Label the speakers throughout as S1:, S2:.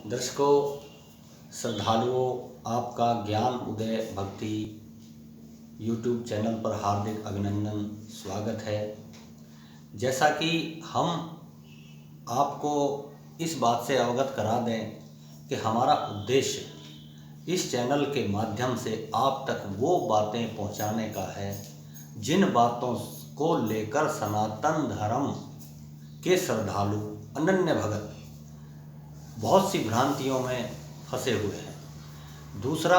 S1: दर्शकों, श्रद्धालुओं, आपका ज्ञान उदय भक्ति यूट्यूब चैनल पर हार्दिक अभिनंदन, स्वागत है। जैसा कि हम आपको इस बात से अवगत करा दें कि हमारा उद्देश्य इस चैनल के माध्यम से आप तक वो बातें पहुंचाने का है जिन बातों को लेकर सनातन धर्म के श्रद्धालु अनन्य भगत बहुत सी भ्रांतियों में फंसे हुए हैं। दूसरा,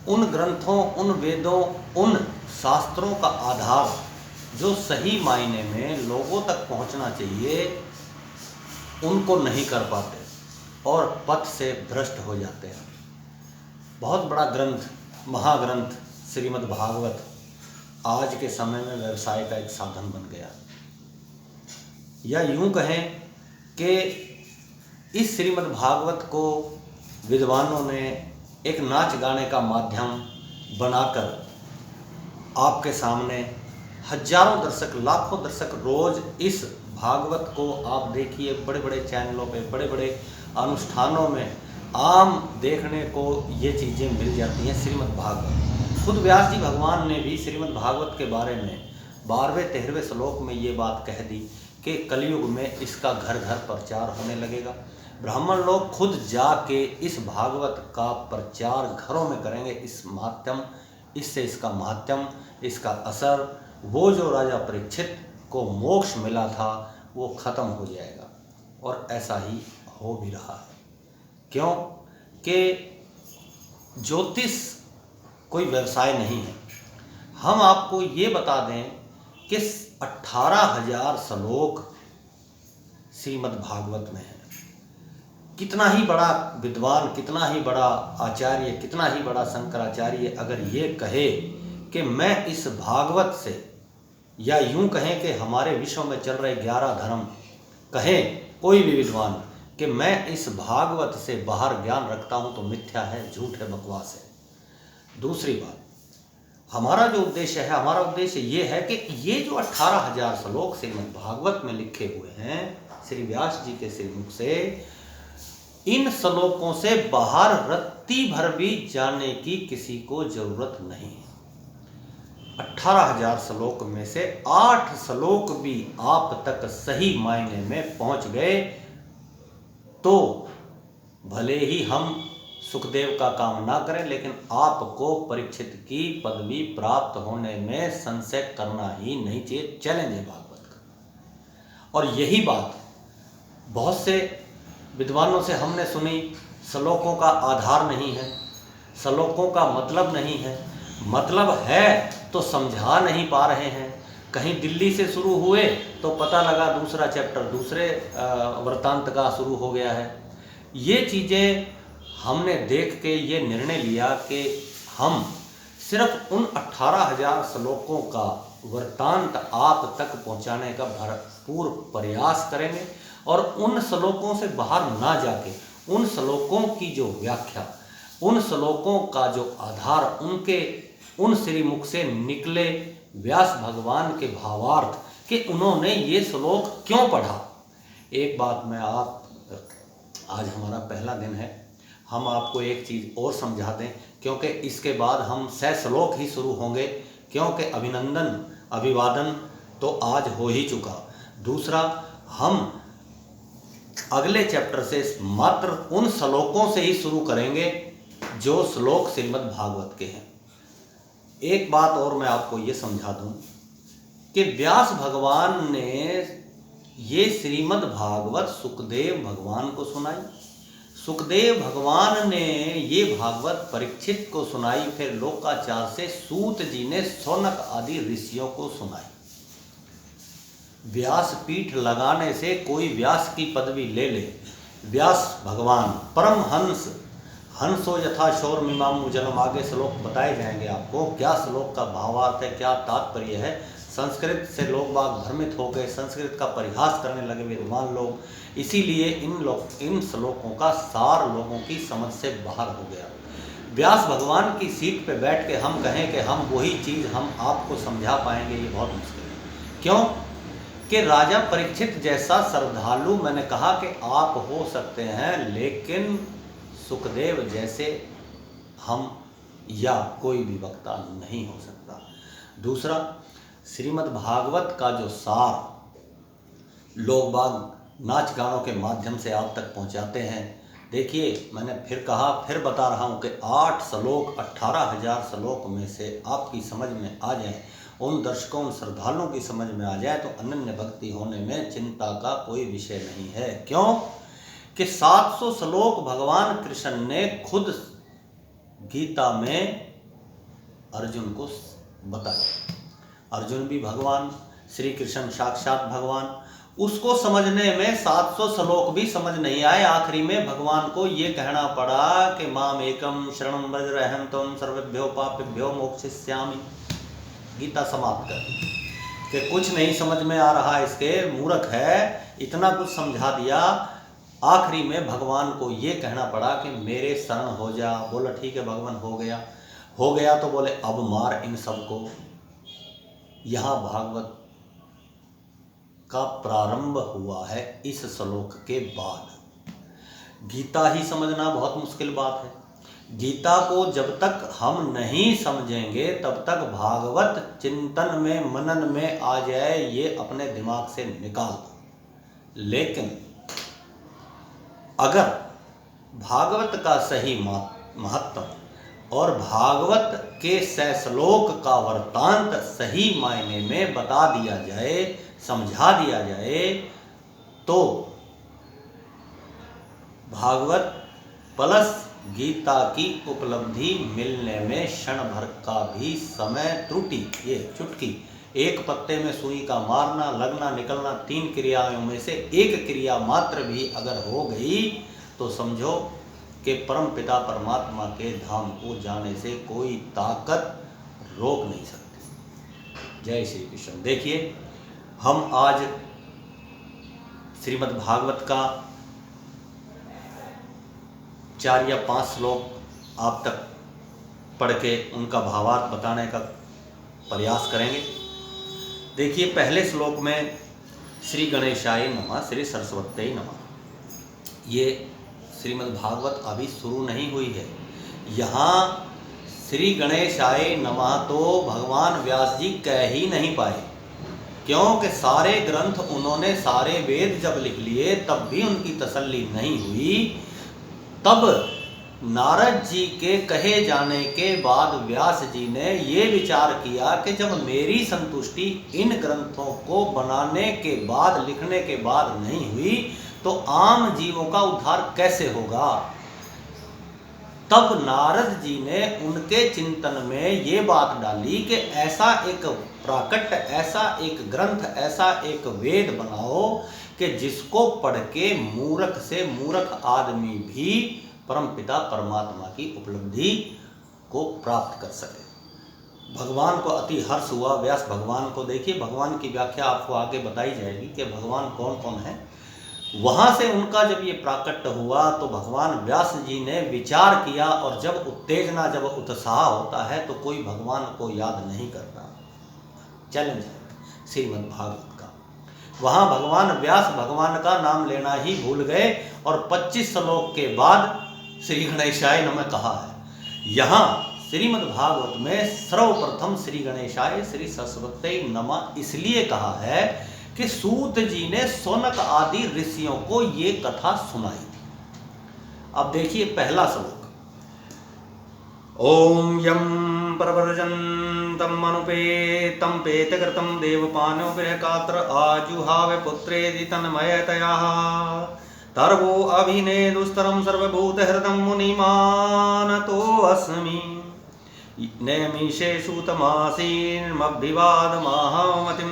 S1: उन ग्रंथों, उन वेदों, उन शास्त्रों का आधार जो सही मायने में लोगों तक पहुंचना चाहिए उनको नहीं कर पाते और पथ से भ्रष्ट हो जाते हैं। बहुत बड़ा ग्रंथ, महाग्रंथ श्रीमद् भागवत आज के समय में व्यवसाय का एक साधन बन गया, या यूं कहें कि इस श्रीमद् भागवत को विद्वानों ने एक नाच गाने का माध्यम बनाकर आपके सामने हजारों दर्शक, लाखों दर्शक रोज इस भागवत को आप देखिए, बड़े बड़े चैनलों पे, बड़े बड़े अनुष्ठानों में आम देखने को ये चीज़ें मिल जाती हैं। श्रीमद् भागवत, खुद व्यास जी भगवान ने भी श्रीमद् भागवत के बारे में 12वें 13वें श्लोक में ये बात कह दी कि कलयुग में इसका घर घर प्रचार होने लगेगा। ब्राह्मण लोग खुद जाके इस भागवत का प्रचार घरों में करेंगे। इससे इसका महात्म, इसका असर, वो जो राजा परीक्षित को मोक्ष मिला था वो खत्म हो जाएगा। और ऐसा ही हो भी रहा है। क्यों कि ज्योतिष कोई व्यवसाय नहीं है। हम आपको ये बता दें कि 18,000 श्लोक श्रीमद् भागवत में है। कितना ही बड़ा विद्वान, कितना ही बड़ा आचार्य, कितना ही बड़ा शंकराचार्य अगर ये कहे कि मैं इस भागवत से, या यूं कहें कि हमारे विश्व में चल रहे 11 धर्म, कहें कोई भी विद्वान कि मैं इस भागवत से बाहर ज्ञान रखता हूं तो मिथ्या है, झूठ है, बकवास है। दूसरी बात, हमारा जो उद्देश्य है, हमारा उद्देश्य ये है कि ये जो 18,000 श्लोक श्रीमद् भागवत में लिखे हुए हैं श्री व्यास जी के श्रीमुख से, इन श्लोकों से बाहर रत्ती भर भी जाने की किसी को जरूरत नहीं है। 18,000 श्लोक में से 8 श्लोक भी आप तक सही मायने में पहुंच गए तो भले ही हम सुखदेव का काम ना करें, लेकिन आपको परीक्षित की पदवी प्राप्त होने में संशय करना ही नहीं चाहिए। चैलेंज है भागवत का। और यही बात बहुत से विद्वानों से हमने सुनी, श्लोकों का आधार नहीं है, श्लोकों का मतलब नहीं है, मतलब है तो समझा नहीं पा रहे हैं। कहीं दिल्ली से शुरू हुए तो पता लगा दूसरा चैप्टर दूसरे वृत्तांत का शुरू हो गया है। ये चीज़ें हमने देख के ये निर्णय लिया कि हम सिर्फ उन 18,000 श्लोकों का वृत्तांत आप तक पहुंचाने का भरपूर प्रयास करेंगे और उन श्लोकों से बाहर ना जाके उन श्लोकों की जो व्याख्या, उन श्लोकों का जो आधार, उन श्रीमुख से निकले व्यास भगवान के भावार्थ कि उन्होंने ये श्लोक क्यों पढ़ा। एक बात मैं आज हमारा पहला दिन है, हम आपको एक चीज़ और समझा दें, क्योंकि इसके बाद हम 100 श्लोक ही शुरू होंगे, क्योंकि अभिनंदन, अभिवादन तो आज हो ही चुका। दूसरा, हम अगले चैप्टर से मात्र उन श्लोकों से ही शुरू करेंगे जो श्लोक श्रीमद् भागवत के हैं। एक बात और मैं आपको ये समझा दूं कि व्यास भगवान ने ये श्रीमद् भागवत सुखदेव भगवान को सुनाई, सुखदेव भगवान ने ये भागवत परीक्षित को सुनाई, फिर लोकाचार से सूत जी ने शौनक आदि ऋषियों को सुनाई। व्यासपीठ लगाने से कोई व्यास की पदवी ले ले, व्यास भगवान परम हंस, हंसो यथा शोर मीमांसु जन्म, आगे श्लोक बताए जाएंगे आपको क्या श्लोक का भावार्थ है, क्या तात्पर्य है। संस्कृत से लोग बाग भ्रमित हो गए, संस्कृत का परिहास करने लगे विद्वान लोग, इसीलिए इन श्लोकों का सार लोगों की समझ से बाहर हो गया। व्यास भगवान की सीट पे बैठ के हम कहें कि हम वही चीज़ हम आपको समझा पाएंगे, ये बहुत मुश्किल है। क्यों कि राजा परीक्षित जैसा श्रद्धालु मैंने कहा कि आप हो सकते हैं, लेकिन सुखदेव जैसे हम या कोई भी वक्ता नहीं हो सकता। दूसरा, श्रीमद् भागवत का जो सार लोग बाग नाच गानों के माध्यम से आप तक पहुंचाते हैं। देखिए, मैंने फिर कहा, फिर बता रहा हूं कि 8 श्लोक 18,000 श्लोक में से आपकी समझ में आ जाए, उन दर्शकों, उन श्रद्धालुओं की समझ में आ जाए, तो अनन्य भक्ति होने में चिंता का कोई विषय नहीं है। क्यों कि 700 श्लोक भगवान कृष्ण ने खुद गीता में अर्जुन को बताया। अर्जुन भी भगवान, श्री कृष्ण साक्षात भगवान। उसको समझने में 700 श्लोक भी समझ नहीं आए। आखिरी में भगवान को ये कहना पड़ा कि माम एकम शरणं व्रज अहं त्वं सर्वेभ्यो पापेभ्यो मोक्षयिष्यामि। गीता समाप्त कर कि कुछ नहीं समझ में आ रहा, इसके मूर्ख है, इतना कुछ समझा दिया। आखिरी में भगवान को ये कहना पड़ा कि मेरे शरण हो जा। बोला ठीक है भगवान, हो गया तो बोले अब मार इन सबको। यहाँ भागवत का प्रारंभ हुआ है इस श्लोक के बाद। गीता ही समझना बहुत मुश्किल बात है। गीता को जब तक हम नहीं समझेंगे तब तक भागवत चिंतन में, मनन में आ जाए, ये अपने दिमाग से निकाल दो। लेकिन अगर भागवत का सही महत्व और भागवत के श्लोक का वृत्तांत सही मायने में बता दिया जाए, समझा दिया जाए, तो भागवत प्लस गीता की उपलब्धि मिलने में क्षण भर का भी समय त्रुटि, ये चुटकी, एक पत्ते में सुई का मारना, लगना, निकलना, 3 क्रियाओं में से एक क्रिया मात्र भी अगर हो गई तो समझो कि परम पिता परमात्मा के धाम को जाने से कोई ताकत रोक नहीं सकती। जय श्री कृष्ण। देखिए, हम आज श्रीमद् भागवत का 4 या 5 श्लोक आप तक पढ़ के उनका भावार्थ बताने का प्रयास करेंगे। देखिए, पहले श्लोक में श्री गणेशाय नमः, श्री सरस्वत्यै नमः। ये श्रीमद् भागवत अभी शुरू नहीं हुई है। यहाँ श्री गणेशाय नमः तो भगवान व्यास जी कह ही नहीं पाए, क्योंकि सारे ग्रंथ उन्होंने, सारे वेद जब लिख लिए तब भी उनकी तसल्ली नहीं हुई। तब नारद जी के कहे जाने के बाद व्यास जी ने ये विचार किया कि जब मेरी संतुष्टि इन ग्रंथों को बनाने के बाद, लिखने के बाद नहीं हुई, तो आम जीवों का उद्धार कैसे होगा। तब नारद जी ने उनके चिंतन में ये बात डाली कि ऐसा एक प्राकट्य, ऐसा एक ग्रंथ, ऐसा एक वेद बनाओ कि जिसको पढ़ के मूर्ख से मूर्ख आदमी भी परमपिता परमात्मा की उपलब्धि को प्राप्त कर सके। भगवान को अति हर्ष हुआ व्यास भगवान को। देखिए, भगवान की व्याख्या आपको आगे बताई जाएगी कि भगवान कौन कौन है। वहाँ से उनका जब ये प्राकट्य हुआ तो भगवान व्यास जी ने विचार किया, और जब उत्तेजना, जब उत्साह होता है तो कोई भगवान को याद नहीं करता। चैलेंज है श्रीमद् भागवत का। वहाँ भगवान व्यास भगवान का नाम लेना ही भूल गए और 25 श्लोक के बाद श्री गणेशाय नमः कहा है। यहाँ श्रीमद् भागवत में सर्वप्रथम श्री गणेशाय, श्री सरस्वत्यै नमः इसलिए कहा है कि सूत जी ने शौनक आदि ऋषियों को ये कथा सुनाई। अब देखिए पहला श्लोक। ओम यम प्रव्रजन्तं मनुपेतं पेतकृतं देवपानो गृहकात्र आजुहाव पुत्रेदि तन्मयतया तर्वो अभिनेदुस्तरं सर्वभूतहृदं मुनिमानतो अस्मि नैमिषे सूतमासीन्मभिवादमाहमतिं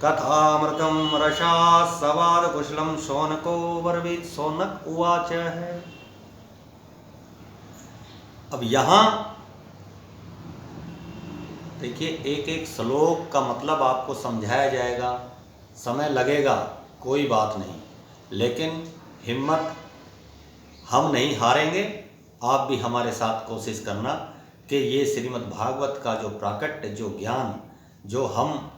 S1: कथामृतं रसास्वाद कुशलं शौनको वर्वित। शौनक उवाच है। अब यहाँ देखिए, एक एक श्लोक का मतलब आपको समझाया जाएगा, समय लगेगा, कोई बात नहीं, लेकिन हिम्मत हम नहीं हारेंगे। आप भी हमारे साथ कोशिश करना कि ये श्रीमद् भागवत का जो प्राकट्य, जो ज्ञान, जो हम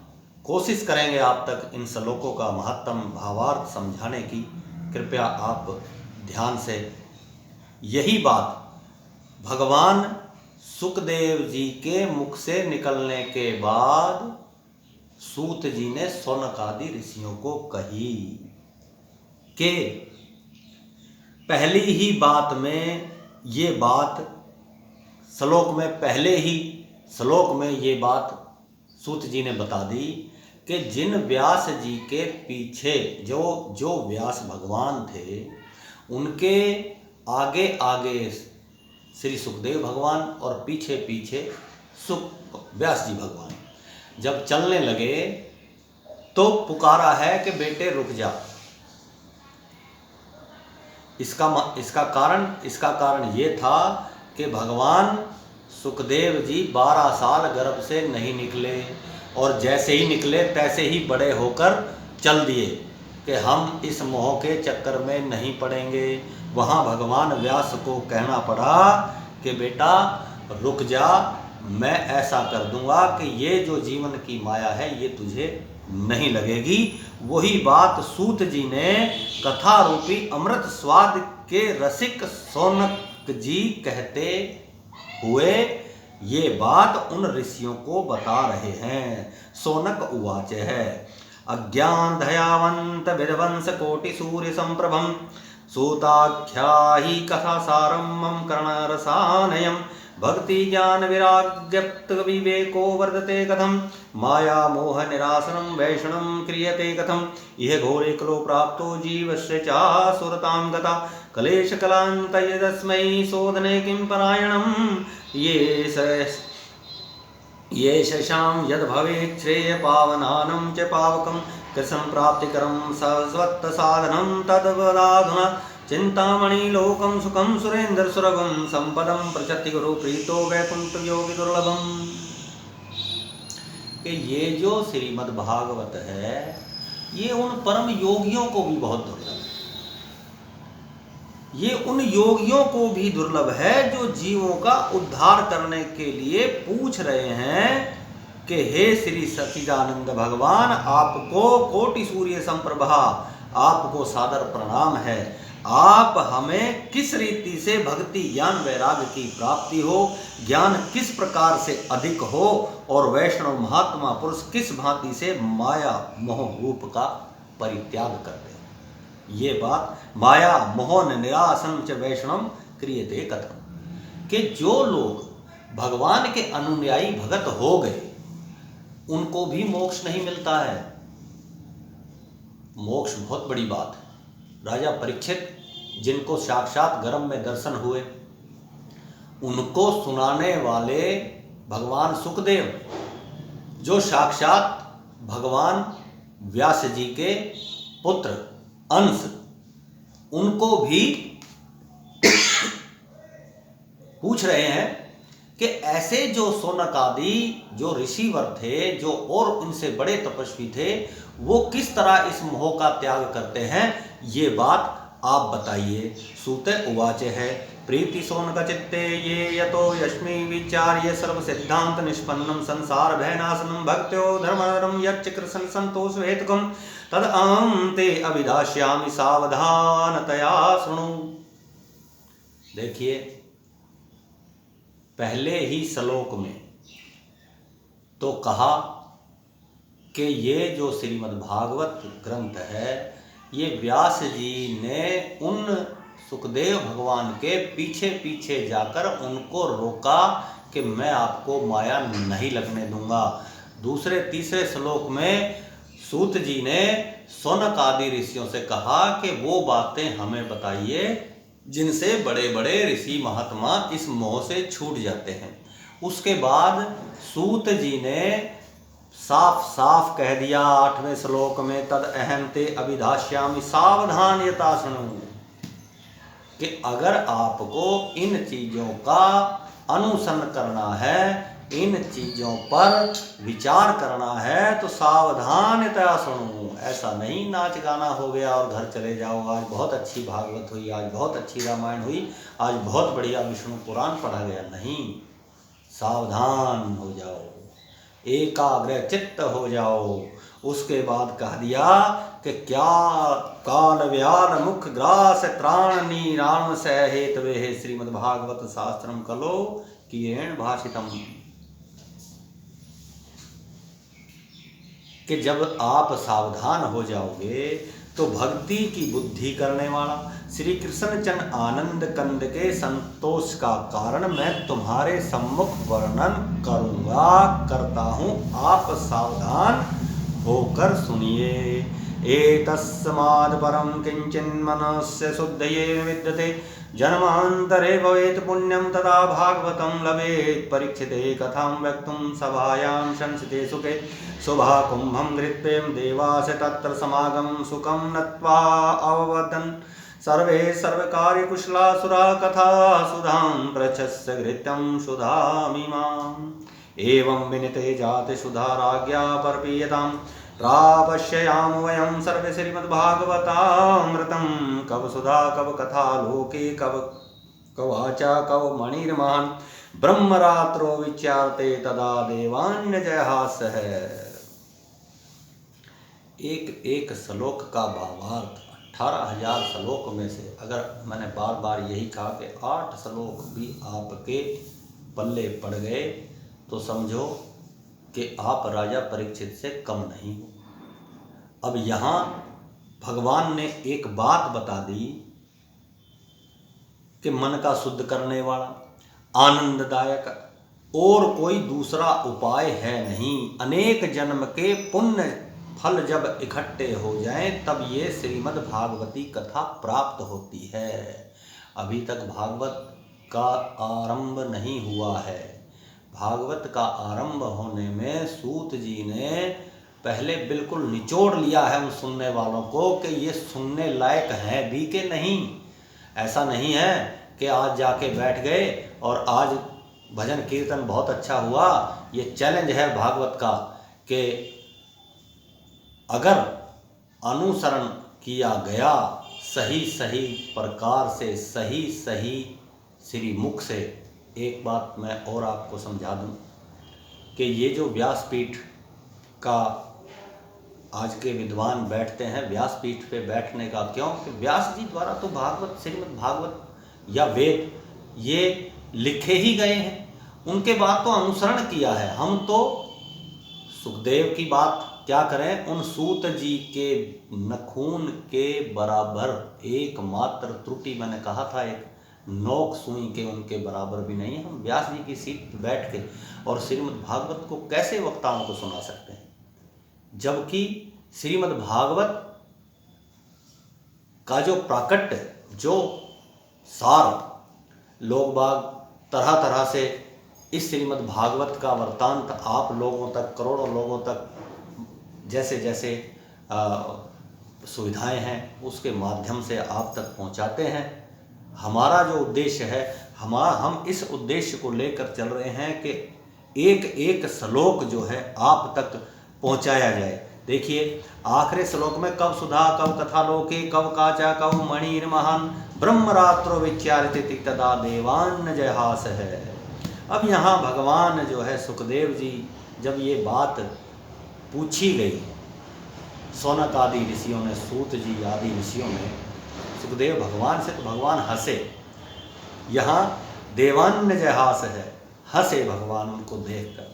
S1: कोशिश करेंगे आप तक इन श्लोकों का महत्तम भावार्थ समझाने की। कृपया आप ध्यान से। यही बात भगवान सुखदेव जी के मुख से निकलने के बाद सूत जी ने शौनक आदि ऋषियों को कही कि पहली ही बात में ये बात श्लोक में, पहले ही श्लोक में ये बात सूत जी ने बता दी कि जिन व्यास जी के पीछे जो व्यास भगवान थे, उनके आगे आगे श्री सुखदेव भगवान और पीछे पीछे व्यास जी भगवान जब चलने लगे तो पुकारा है कि बेटे रुक जा। इसका कारण ये था कि भगवान सुखदेव जी 12 साल गर्भ से नहीं निकले और जैसे ही निकले तैसे ही बड़े होकर चल दिए कि हम इस मोह के चक्कर में नहीं पड़ेंगे। वहाँ भगवान व्यास को कहना पड़ा कि बेटा रुक जा, मैं ऐसा कर दूंगा कि ये जो जीवन की माया है ये तुझे नहीं लगेगी। वही बात सूत जी ने कथा रूपी अमृत स्वाद के रसिक शौनक जी कहते हुए ये बात उन ऋषियों को बता रहे हैं। शौनक उवाच है अज्ञान दयावंत विध्वंस कोटि सूर्य संप्रभम सूताख्याही कथा सारम मम कर्णरसानयम भक्ति ज्ञान विराग्यप्त विवेको वर्धते कथम माया मोह निरासनम वैष्णव क्रियते कथम यह घोरे कलो प्राप्तो जीवस्य चासुरतां गता कलेश कलांत यदस्मै शोधने किं परायणम ये शशां यद भवेत् श्रेय पावनानं च पावकं कृष्ण प्राप्तिकरं सस्वत्त साधनं तद्वदाधुना चिंतामणि लोकम सुखम सुरेंद्र सुरभम संपदम प्रचति गुरु प्रीतो वैकुंठ योगी दुर्लभम। कि ये जो श्रीमद् भागवत है ये उन परम योगियों को भी बहुत दुर्लभ है। ये उन योगियों को भी दुर्लभ है जो जीवों का उद्धार करने के लिए पूछ रहे हैं कि हे श्री सच्चिदानंद भगवान, आपको कोटि सूर्य संप्रभा, आपको सादर प्रणाम है। आप हमें किस रीति से भक्ति ज्ञान वैराग्य की प्राप्ति हो, ज्ञान किस प्रकार से अधिक हो और वैष्णव महात्मा पुरुष किस भांति से माया मोह रूप का परित्याग करते हैं। ये बात माया मोह निरासन च वैष्णव क्रियते कथम कि जो लोग भगवान के अनुयायी भगत हो गए उनको भी मोक्ष नहीं मिलता है। मोक्ष बहुत बड़ी बात है। राजा परीक्षित जिनको साक्षात गर्भ में दर्शन हुए, उनको सुनाने वाले भगवान सुखदेव जो साक्षात भगवान व्यास जी के पुत्र अंश, उनको भी पूछ रहे हैं कि ऐसे जो शौनक आदि जो ऋषिवर थे, जो और इनसे बड़े तपस्वी थे, वो किस तरह इस मोह का त्याग करते हैं, ये बात आप बताइए। सूत उवाच है प्रीति शौनक चित्ते ये यतो यस्मि विचार्य सर्व सिद्धांत निष्पन्नम संसार भयनाशनम भक्त्यो धर्मधर्म यच्च कृष्ण संतोष हेतुकम तद अहं ते अभिधास्यामि सावधानतया शृणु। देखिए पहले ही श्लोक में तो कहा कि ये जो श्रीमद् भागवत ग्रंथ है ये व्यास जी ने उन सुखदेव भगवान के पीछे पीछे जाकर उनको रोका कि मैं आपको माया नहीं लगने दूंगा। दूसरे तीसरे श्लोक में सूत जी ने शौनक आदि ऋषियों से कहा कि वो बातें हमें बताइए जिनसे बड़े बड़े ऋषि महात्मा इस मोह से छूट जाते हैं। उसके बाद सूत जी ने साफ साफ कह दिया 8वें श्लोक में तद अहं ते अभिधास्यामि सावधानता शृणु कि अगर आपको इन चीज़ों का अनुसरण करना है, इन चीज़ों पर विचार करना है तो सावधानता सुनो। ऐसा नहीं नाच गाना हो गया और घर चले जाओ, आज बहुत अच्छी भागवत हुई, आज बहुत अच्छी रामायण हुई, आज बहुत बढ़िया विष्णु पुराण पढ़ा गया। नहीं, सावधान हो जाओ, एकाग्र चित्त हो जाओ, उसके बाद कह दिया कि क्या काल व्यान मुख ग्रास त्राण नीराण सहेत वे श्रीमद्भागवत शास्त्रम कलो कियेण भाषितम। कि जब आप सावधान हो जाओगे तो भक्ति की बुद्धि करने वाला श्री कृष्ण चंद आनंद कंद के संतोष का कारण मैं तुम्हारे सम्मुख वर्णन करूंगा, करता हूं, आप सावधान होकर सुनिए। एतस्माद् परं किंचिन्मनस्य शुद्धये विद्यते जन्मांतरे भवेत् पुण्यं तदा भागवतं लभेत्। परीक्षिते कथां वक्तुं सभायां संसिते सुखे शोभा कुंभं धृत्वें देवास तत्र समागम सुखं नत्वा अववदन् सर्वे सर्वकार्यकुशलासुरा कथा सुधां प्रचस्य घृतं सुधामिमाम्। एवं विनिते जाते सुधा राज्ञा पर्पीयतां प्रापश्याम वयं सर्वे श्रीमद्भागवतामृतं। कव सुधा कव कथा लोके कव कवाचा कव मणिर्महान् ब्रह्मरात्रो विचारते तदा देवान्यजहास है। एक एक श्लोक का भावार्थ 18,000 श्लोक में से अगर मैंने बार बार यही कहा कि 8 श्लोक भी आपके पल्ले पड़ गए तो समझो कि आप राजा परीक्षित से कम नहीं हो। अब यहाँ भगवान ने एक बात बता दी कि मन का शुद्ध करने वाला, आनंददायक और कोई दूसरा उपाय है नहीं। अनेक जन्म के पुण्य फल जब इकट्ठे हो जाएं तब ये श्रीमद् भागवती कथा प्राप्त होती है। अभी तक भागवत का आरंभ नहीं हुआ है। भागवत का आरंभ होने में सूत जी ने पहले बिल्कुल निचोड़ लिया है उन सुनने वालों को कि ये सुनने लायक हैं भी कि नहीं। ऐसा नहीं है कि आज जाके बैठ गए और आज भजन कीर्तन बहुत अच्छा हुआ। ये चैलेंज है भागवत का कि अगर अनुसरण किया गया सही सही प्रकार से, सही सही श्री मुख से। एक बात मैं और आपको समझा दूं कि ये जो व्यासपीठ का आज के विद्वान बैठते हैं, व्यासपीठ पे बैठने का क्यों कि व्यास जी द्वारा तो भागवत, श्रीमद् भागवत या वेद ये लिखे ही गए हैं, उनके बाद तो अनुसरण किया है। हम तो सुखदेव की बात क्या करें, उन सूत जी के नखून के बराबर एकमात्र त्रुटि, मैंने कहा था एक नोक सुई के उनके बराबर भी नहीं है। हम व्यास जी की सीट पर बैठ के और श्रीमद् भागवत को कैसे वक्ताओं को सुना सकते हैं, जबकि श्रीमद् भागवत का जो प्राकट्य, जो सार, लोग बाग तरह तरह से इस श्रीमद् भागवत का वृत्तांत आप लोगों तक, करोड़ों लोगों तक जैसे जैसे सुविधाएं हैं उसके माध्यम से आप तक पहुंचाते हैं। हमारा जो उद्देश्य है, हम इस उद्देश्य को लेकर चल रहे हैं कि एक एक श्लोक जो है आप तक पहुंचाया जाए। देखिए आखिरी श्लोक में कव सुधा कव कथा लोके कव काचा कव मणिर्महान् ब्रह्मरात्रो विचार्यते तदा देवान् जहास है। अब यहाँ भगवान जो है सुखदेव जी, जब ये बात पूछी गई सौनक आदि ऋषियों ने, सूत जी आदि ऋषियों ने सुखदेव भगवान से, तो भगवान हंसे। यहाँ देवान्य जहास है, हंसे भगवान उनको देखकर।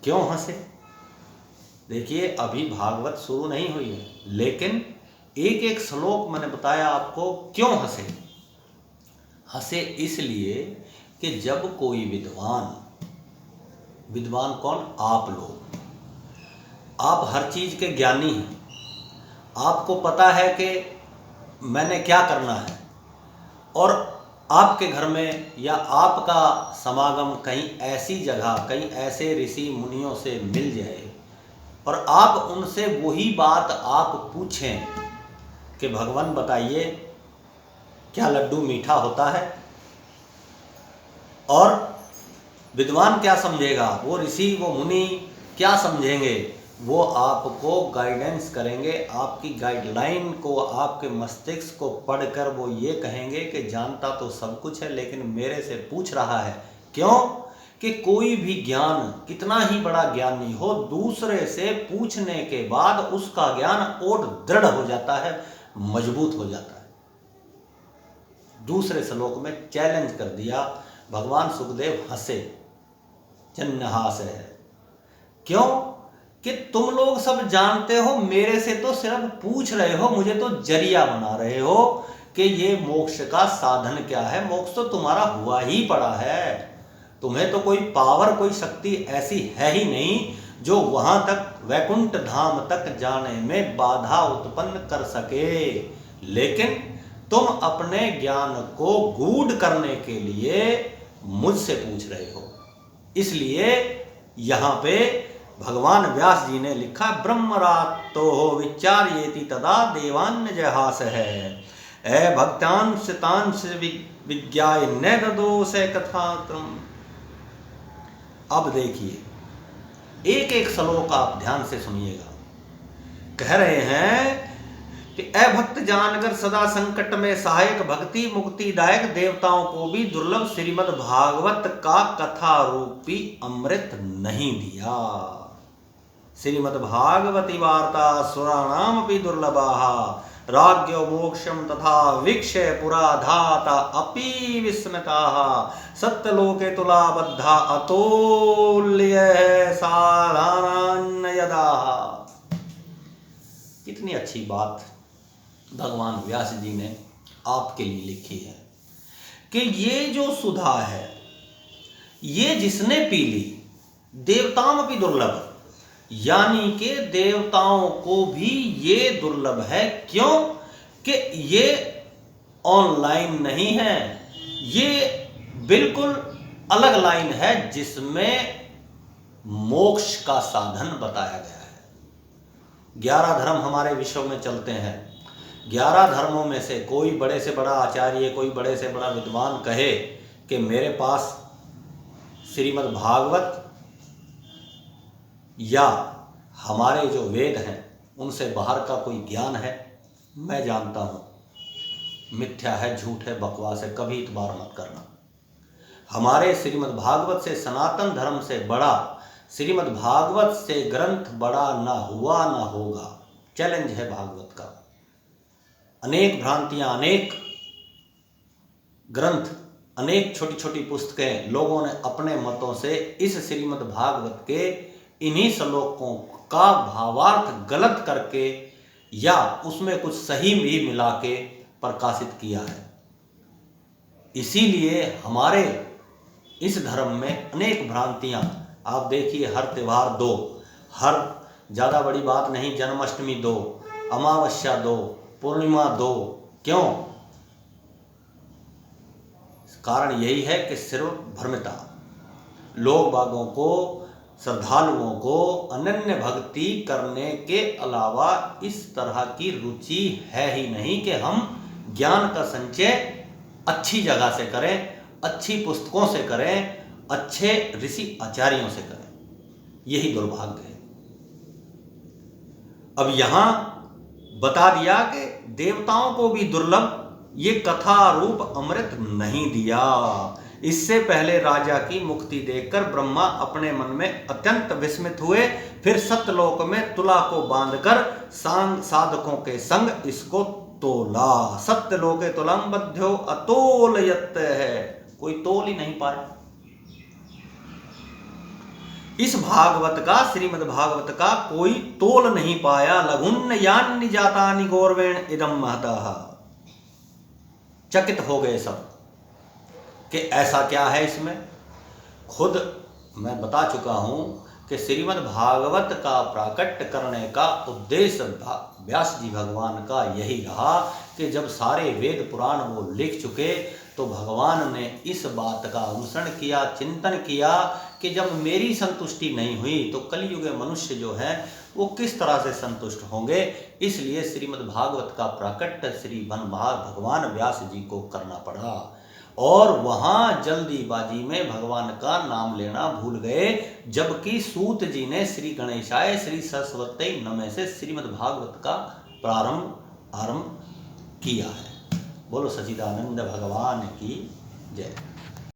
S1: क्यों हंसे? देखिए अभी भागवत शुरू नहीं हुई है, लेकिन एक एक श्लोक मैंने बताया आपको क्यों हंसे। हंसे इसलिए कि जब कोई विद्वान कौन? आप लोग, आप हर चीज़ के ज्ञानी हैं, आपको पता है कि मैंने क्या करना है, और आपके घर में या आपका समागम कहीं ऐसी जगह, कहीं ऐसे ऋषि मुनियों से मिल जाए और आप उनसे वही बात आप पूछें कि भगवान बताइए क्या लड्डू मीठा होता है, और विद्वान क्या समझेगा, वो ऋषि वो मुनि क्या समझेंगे, वो आपको गाइडेंस करेंगे, आपकी गाइडलाइन को, आपके मस्तिष्क को पढ़कर वो ये कहेंगे कि जानता तो सब कुछ है लेकिन मेरे से पूछ रहा है। क्यों? कि कोई भी ज्ञान कितना ही बड़ा ज्ञानी हो, दूसरे से पूछने के बाद उसका ज्ञान और दृढ़ हो जाता है, मजबूत हो जाता है। दूसरे श्लोक में चैलेंज कर दिया, भगवान सुखदेव हंसे, जन्नहास है। क्यों? कि तुम लोग सब जानते हो, मेरे से तो सिर्फ पूछ रहे हो, मुझे तो जरिया बना रहे हो कि ये मोक्ष का साधन क्या है। मोक्ष तो तुम्हारा हुआ ही पड़ा है, तुम्हें तो कोई पावर, कोई शक्ति ऐसी है ही नहीं जो वहां तक, वैकुंठ धाम तक जाने में बाधा उत्पन्न कर सके। लेकिन तुम अपने ज्ञान को गूढ़ करने के लिए मुझसे पूछ रहे हो। इसलिए यहां पे भगवान व्यास जी ने लिखा, ब्रह्मरातो विचार्येति तदा देवान्य जहास है, भक्तांश तांश विज्ञाय न ददोष कथात्रम। अब देखिए, एक एक श्लोक आप ध्यान से सुनिएगा। कह रहे हैं कि अभक्त जानकर सदा संकट में सहायक, भक्ति मुक्तिदायक, देवताओं को भी दुर्लभ श्रीमद् भागवत का कथा रूपी अमृत नहीं दिया। श्रीमद् भागवती वार्ता सुराणाम अपि दुर्लभाः, राज्ञो मोक्षम तथा वीक्षे पुराधाता अपि विस्मताः, सत्यलोके तुलाबद्धा अतुल्य सारान्यदाः। कितनी अच्छी बात भगवान व्यास जी ने आपके लिए लिखी है कि ये जो सुधा है, ये जिसने पी ली, देवताओं में भी दुर्लभ, यानी कि देवताओं को भी ये दुर्लभ है। क्यों? कि ये ऑनलाइन नहीं है, ये बिल्कुल अलग लाइन है जिसमें मोक्ष का साधन बताया गया है। 11 धर्म हमारे विश्व में चलते हैं। 11 धर्मों में से कोई बड़े से बड़ा आचार्य, कोई बड़े से बड़ा विद्वान कहे कि मेरे पास श्रीमद् भागवत या हमारे जो वेद हैं उनसे बाहर का कोई ज्ञान है, मैं जानता हूँ मिथ्या है, झूठ है, बकवास है, कभी इतबार मत करना। हमारे श्रीमद् भागवत से, सनातन धर्म से बड़ा, श्रीमद् भागवत से ग्रंथ बड़ा ना हुआ ना होगा। चैलेंज है भागवत का। अनेक भ्रांतियां, अनेक ग्रंथ, अनेक छोटी छोटी पुस्तकें लोगों ने अपने मतों से इस श्रीमद् भागवत के इन्हीं श्लोकों का भावार्थ गलत करके या उसमें कुछ सही भी मिला के प्रकाशित किया है। इसीलिए हमारे इस धर्म में अनेक भ्रांतियां, आप देखिए, हर त्योहार 2, हर ज़्यादा बड़ी बात नहीं, जन्माष्टमी 2, अमावस्या 2, पूर्णिमा 2। क्यों? कारण यही है कि सिर्फ भ्रमिता, लोग बागों को, श्रद्धालुओं को अनन्य भक्ति करने के अलावा इस तरह की रुचि है ही नहीं कि हम ज्ञान का संचय अच्छी जगह से करें, अच्छी पुस्तकों से करें, अच्छे ऋषि आचार्यों से करें। यही दुर्भाग्य है। अब यहां बता दिया कि देवताओं को भी दुर्लभ ये कथा रूप अमृत नहीं दिया। इससे पहले राजा की मुक्ति देखकर ब्रह्मा अपने मन में अत्यंत विस्मित हुए। फिर सत्यलोक में तुला को बांधकर साधकों के संग इसको तोला। सत्यलोके तुलम बध्यो अतोलयत है, कोई तोल ही नहीं पाया। इस भागवत का, श्रीमद् भागवत का कोई तोल नहीं पाया। लघुन्न यान्नि जातानि गौरवेण इदम महतः। चकित हो गए सब कि ऐसा क्या है इसमें। खुद मैं बता चुका हूं कि श्रीमद् भागवत का प्राकट्य करने का उद्देश्य व्यास जी भगवान का यही रहा कि जब सारे वेद पुराण वो लिख चुके तो भगवान ने इस बात का अनुसरण किया, चिंतन किया कि जब मेरी संतुष्टि नहीं हुई तो कलयुग में मनुष्य जो है वो किस तरह से संतुष्ट होंगे। इसलिए श्रीमद् भागवत का प्राकट्य श्री भगवान व्यास जी को करना पड़ा। और वहाँ जल्दीबाजी में भगवान का नाम लेना भूल गए, जबकि सूत जी ने श्री गणेशाय श्री सरस्वती नमः से श्रीमद् भागवत का आरंभ किया है। बोलो सच्चिदानंद भगवान की जय।